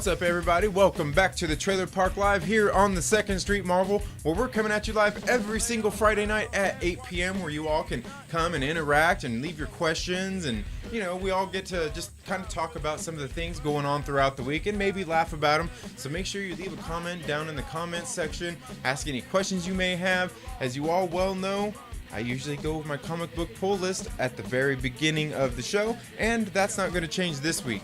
What's up, everybody? Welcome back to the Trailer Park Live here on the 2nd Street Marvel, where we're coming at you live every single Friday night at 8 p.m. where you all can come and interact and leave your questions, and we all get to just kind of talk about some of the things going on throughout the week and maybe laugh about them. So make sure you leave a comment down in the comments section, ask any questions you may have. As you all well know, I usually go with my comic book pull list at the very beginning of the show, and that's not going to change this week.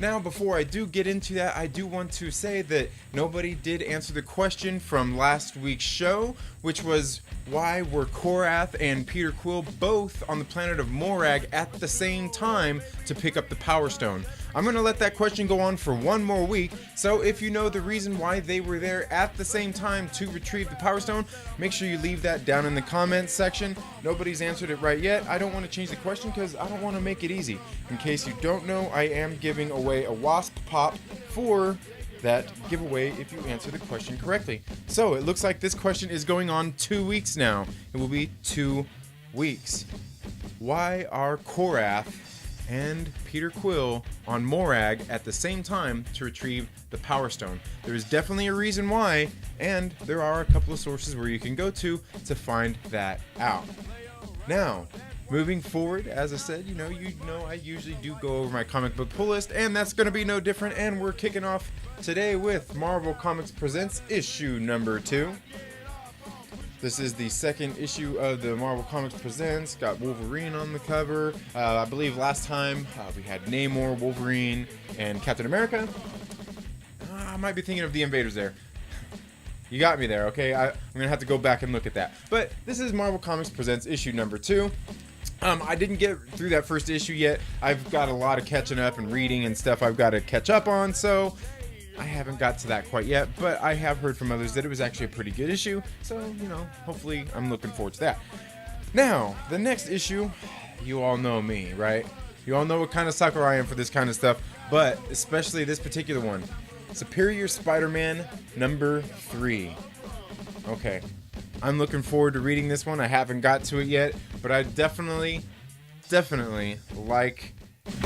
Now, before I do get into that, I do want to say that nobody did answer the question from last week's show, which was why were Korath and Peter Quill both on the planet of Morag at the same time to pick up the Power Stone? I'm going to let that question go on for one more week, so if you know the reason why they were there at the same time to retrieve the Power Stone, make sure you leave that down in the comments section. Nobody's answered it right yet. I don't want to change the question because I don't want to make it easy. In case you don't know, I am giving away a Wasp Pop for that giveaway if you answer the question correctly. So it looks like this question is going on 2 weeks now. It will be 2 weeks. Why are Korath and Peter Quill on Morag at the same time to retrieve the Power Stone? There is definitely a reason why, and there are a couple of sources where you can go to find that out. Now, moving forward, as I said, I usually do go over my comic book pull list, and that's going to be no different, and we're kicking off today with Marvel Comics Presents issue number 2. This is the second issue of the Marvel Comics Presents. Got Wolverine on the cover. I believe last time we had Namor, Wolverine, and Captain America. I might be thinking of the Invaders there. You got me there, okay? I'm going to have to go back and look at that. But this is Marvel Comics Presents issue number 2. I didn't get through that first issue yet. I've got a lot of catching up and reading and stuff I've got to catch up on, so I haven't got to that quite yet, but I have heard from others that it was actually a pretty good issue, so, hopefully I'm looking forward to that. Now, the next issue, you all know me, right? You all know what kind of sucker I am for this kind of stuff, but especially this particular one. Superior Spider-Man number 3. Okay, I'm looking forward to reading this one. I haven't got to it yet, but I definitely like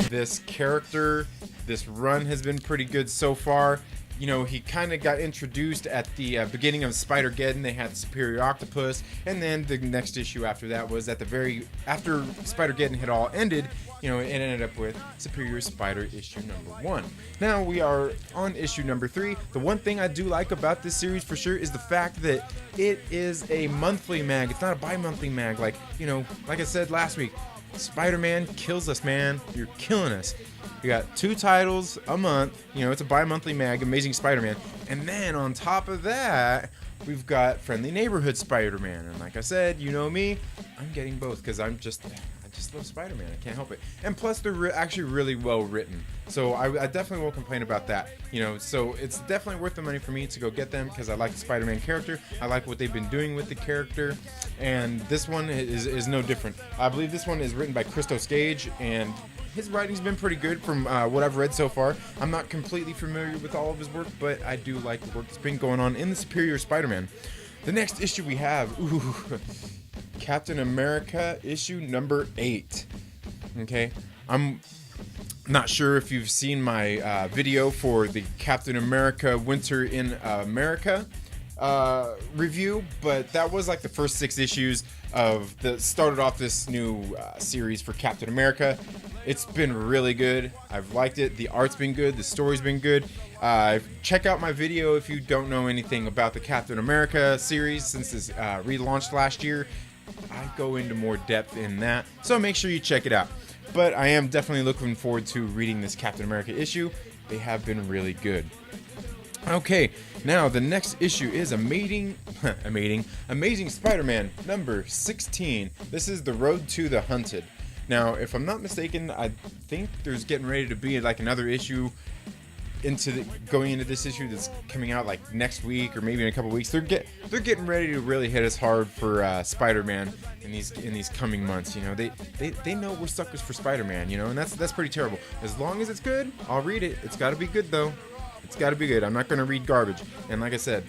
this character. This run has been pretty good so far. He kind of got introduced at the beginning of Spider-Geddon. They had Superior Octopus, and then the next issue after that was after Spider-Geddon had all ended. It ended up with Superior Spider issue number 1. Now we are on issue number 3. The one thing I do like about this series for sure is the fact that it is a monthly mag. It's not a bi-monthly mag like I said last week. Spider-Man kills us, man. You're killing us. We got 2 titles a month. It's a bi-monthly mag, Amazing Spider-Man. And then on top of that, we've got Friendly Neighborhood Spider-Man. And like I said, you know me, I'm getting both because I just love Spider-Man. I can't help it. And plus, they're actually really well written. So I definitely won't complain about that. So it's definitely worth the money for me to go get them because I like the Spider-Man character. I like what they've been doing with the character. And this one is no different. I believe this one is written by Christos Gage, and his writing's been pretty good from what I've read so far. I'm not completely familiar with all of his work, but I do like the work that's been going on in the Superior Spider-Man. The next issue we have, Captain America issue number 8. Okay, I'm not sure if you've seen my video for the Captain America Winter in America review, but that was like the first 6 issues started off this new series for Captain America. It's been really good. I've liked it. The art's been good. The story's been good. Check out my video if you don't know anything about the Captain America series since it's relaunched last year. I go into more depth in that, so make sure you check it out. But I am definitely looking forward to reading this Captain America issue. They have been really good. Okay, now the next issue is Amazing Spider-Man number 16. This is The Road to the Hunted. Now, if I'm not mistaken, I think there's getting ready to be like another issue going into this issue that's coming out like next week or maybe in a couple weeks. They're getting ready to really hit us hard for Spider-Man in these coming months. They know we're suckers for Spider-Man. And that's pretty terrible. As long as it's good, I'll read it. It's got to be good though. It's got to be good. I'm not going to read garbage. And like I said,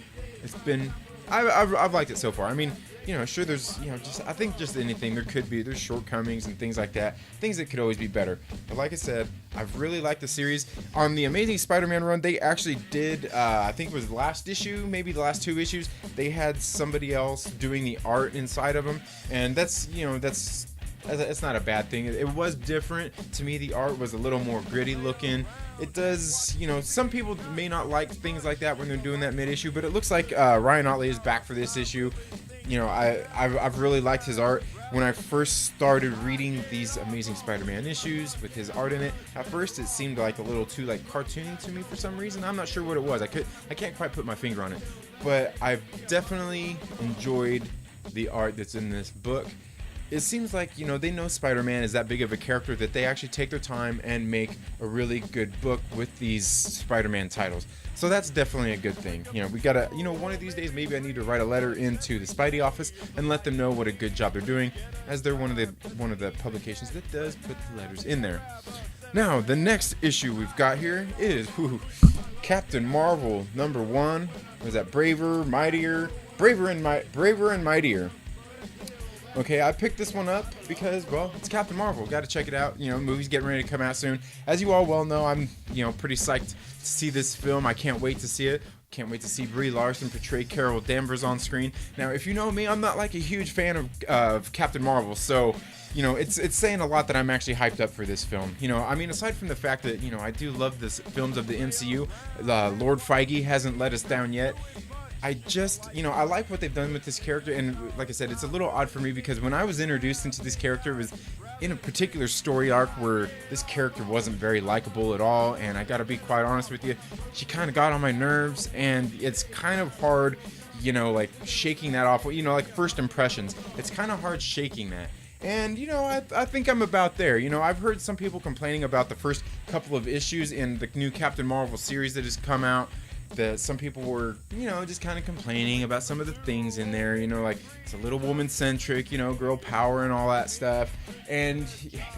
I've liked it so far. I mean, sure, there's, just, I think just anything, there's shortcomings and things like that, things that could always be better. But like I said, I've really liked the series. On the Amazing Spider-Man run, they actually did, I think it was the last issue, maybe the last 2 issues, they had somebody else doing the art inside of them, and that's it's not a bad thing. It was different. To me, the art was a little more gritty looking. It does, some people may not like things like that when they're doing that mid-issue, but it looks like Ryan Ottley is back for this issue. I've really liked his art. When I first started reading these Amazing Spider-Man issues with his art in it, at first it seemed like a little too cartoony to me for some reason. I'm not sure what it was. I can't quite put my finger on it, but I've definitely enjoyed the art that's in this book. It seems like, they know Spider-Man is that big of a character that they actually take their time and make a really good book with these Spider-Man titles. So that's definitely a good thing. We gotta, one of these days maybe I need to write a letter into the Spidey office and let them know what a good job they're doing, as they're one of the publications that does put the letters in there. Now, the next issue we've got here is Captain Marvel #1. Was that Braver and Mightier? Okay, I picked this one up because, well, it's Captain Marvel. Got to check it out. Movie's getting ready to come out soon. As you all well know, I'm, pretty psyched to see this film. I can't wait to see it. Can't wait to see Brie Larson portray Carol Danvers on screen. Now, if you know me, I'm not a huge fan of Captain Marvel, so it's saying a lot that I'm actually hyped up for this film. Aside from the fact that I do love the films of the MCU, Lord Feige hasn't let us down yet. I just, I like what they've done with this character, and like I said, it's a little odd for me because when I was introduced into this character, it was in a particular story arc where this character wasn't very likable at all, and I gotta be quite honest with you, she kind of got on my nerves, and it's kind of hard, shaking that off, first impressions, it's kind of hard shaking that. And, I think I'm about there. I've heard some people complaining about the first couple of issues in the new Captain Marvel series that has come out, that some people were, just kind of complaining about some of the things in there, it's a little woman-centric, girl power and all that stuff. And,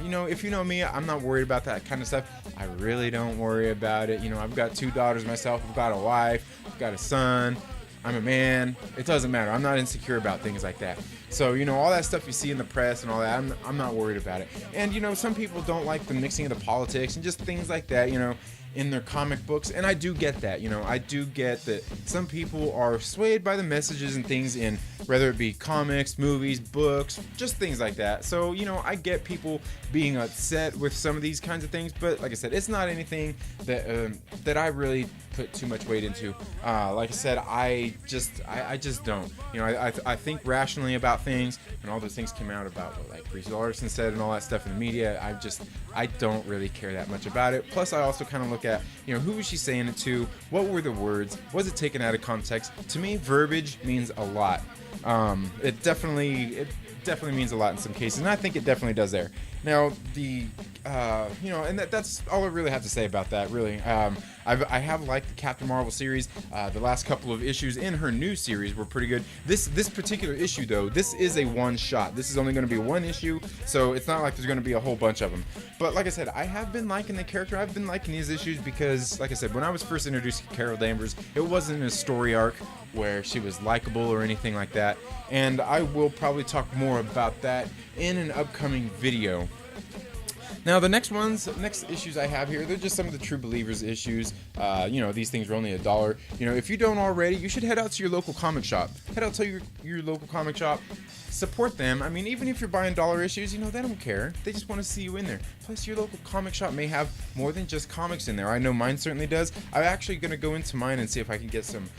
if you know me, I'm not worried about that kind of stuff. I really don't worry about it. I've got 2 daughters myself. I've got a wife. I've got a son. I'm a man. It doesn't matter. I'm not insecure about things like that. So, all that stuff you see in the press and all that, I'm not worried about it. And, some people don't like the mixing of the politics and just things like that, in their comic books, and I do get that. I do get that some people are swayed by the messages and things in, whether it be comics, movies, books, just things like that. So, I get people being upset with some of these kinds of things, but like I said, it's not anything that I really put too much weight into. Like I said, I just don't. I think rationally about things, and all those things came out about what Brie Larson said and all that stuff in the media. I don't really care that much about it. Plus, I also kind of look at, who was she saying it to? What were the words? Was it taken out of context? To me, verbiage means a lot. It definitely means a lot in some cases, and I think it definitely does there. Now, and that's all I really have to say about that, really. I have liked the Captain Marvel series. The last couple of issues in her new series were pretty good. This particular issue, though, this is a one-shot. This is only going to be one issue, so it's not like there's going to be a whole bunch of them. But like I said, I have been liking the character. I've been liking these issues because, like I said, when I was first introduced to Carol Danvers, it wasn't a story arc where she was likable or anything like that. And I will probably talk more about that in an upcoming video. Now, the next issues I have here, they're just some of the True Believers issues. These things are only $1. If you don't already, you should head out to your local comic shop. Head out to your local comic shop. Support them. Even if you're buying dollar issues, they don't care. They just want to see you in there. Plus, your local comic shop may have more than just comics in there. I know mine certainly does. I'm actually going to go into mine and see if I can get some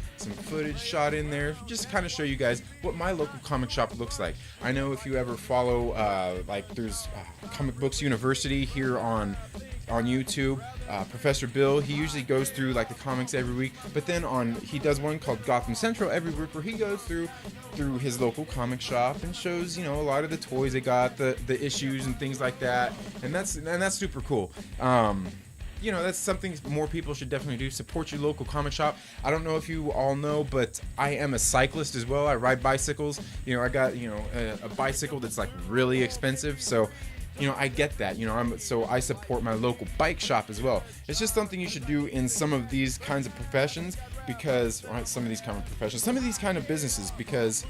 footage shot in there, just to kind of show you guys what my local comic shop looks like. I know if you ever follow, there's Comic Books University here on YouTube. Professor Bill, he usually goes through the comics every week, but then he does one called Gotham Central every week where he goes through his local comic shop and shows a lot of the toys they got, the issues and things like that, and that's super cool. That's something more people should definitely do. Support your local comic shop. I don't know if you all know, but I am a cyclist as well. I ride bicycles. I got a bicycle that's really expensive, so I get that. So I support my local bike shop as well. It's just something you should do in some of these kinds of professions. because some of these kind of professions, some of these kind of businesses, because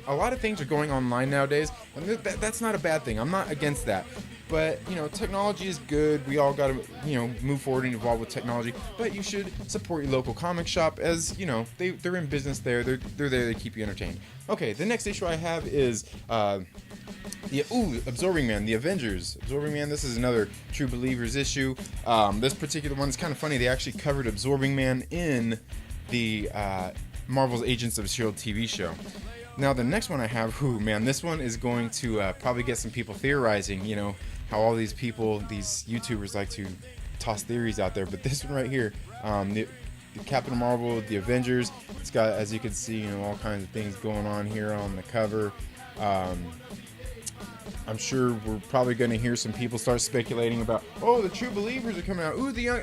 a lot of things are going online nowadays, and that's not a bad thing. I'm not against that. But, technology is good. We all got to, move forward and evolve with technology. But you should support your local comic shop, as, they're in business there. They're there to keep you entertained. Okay, the next issue I have is Absorbing Man, the Avengers. Absorbing Man, this is another True Believers issue. This particular one is kind of funny. They actually covered Absorbing Man in the Marvel's Agents of S.H.I.E.L.D. TV show. Now, the next one I have, this one is going to probably get some people theorizing, how all these people, these YouTubers like to toss theories out there. But this one right here, the Captain Marvel, the Avengers, it's got, as you can see, all kinds of things going on here on the cover. I'm sure we're probably going to hear some people start speculating about, the True Believers are coming out.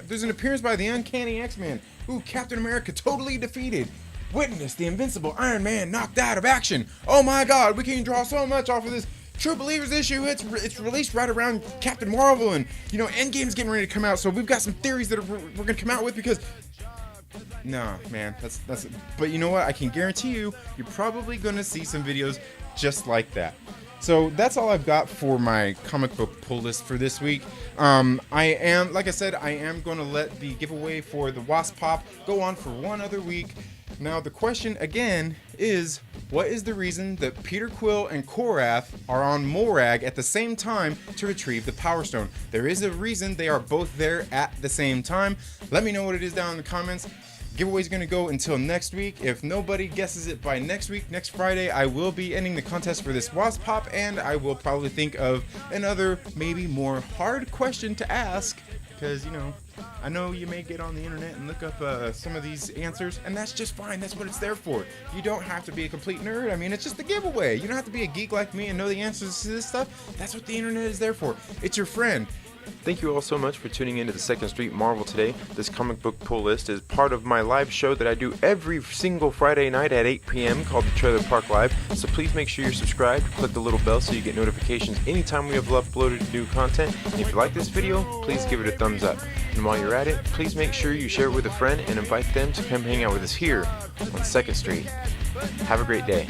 There's an appearance by the Uncanny X-Men. Captain America totally defeated. Witness the invincible Iron Man knocked out of action. Oh my God, we can draw so much off of this True Believers issue. It's released right around Captain Marvel, and Endgame's getting ready to come out. So we've got some theories that we're gonna come out with, because nah, man, that's. But you know what? I can guarantee you're probably gonna see some videos just like that. So that's all I've got for my comic book pull list for this week. Like I said, I am going to let the giveaway for the Wasp Pop go on for one other week. Now, the question again is, what is the reason that Peter Quill and Korath are on Morag at the same time to retrieve the Power Stone? There is a reason they are both there at the same time. Let me know what it is down in the comments. Giveaway's going to go until next week. If nobody guesses it by next week, next Friday, I will be ending the contest for this Wasp Pop, and I will probably think of another, maybe more hard question to ask, because, I know you may get on the internet and look up some of these answers, and that's just fine. That's what it's there for. You don't have to be a complete nerd. I mean, it's just a giveaway. You don't have to be a geek like me and know the answers to this stuff. That's what the internet is there for. It's your friend. Thank you all so much for tuning into the 2nd Street Marvel today. This comic book pull list is part of my live show that I do every single Friday night at 8 p.m. called the Trailer Park Live. So please make sure you're subscribed, click the little bell so you get notifications anytime we have uploaded new content. And if you like this video, please give it a thumbs up. And while you're at it, please make sure you share it with a friend and invite them to come hang out with us here on 2nd Street. Have a great day.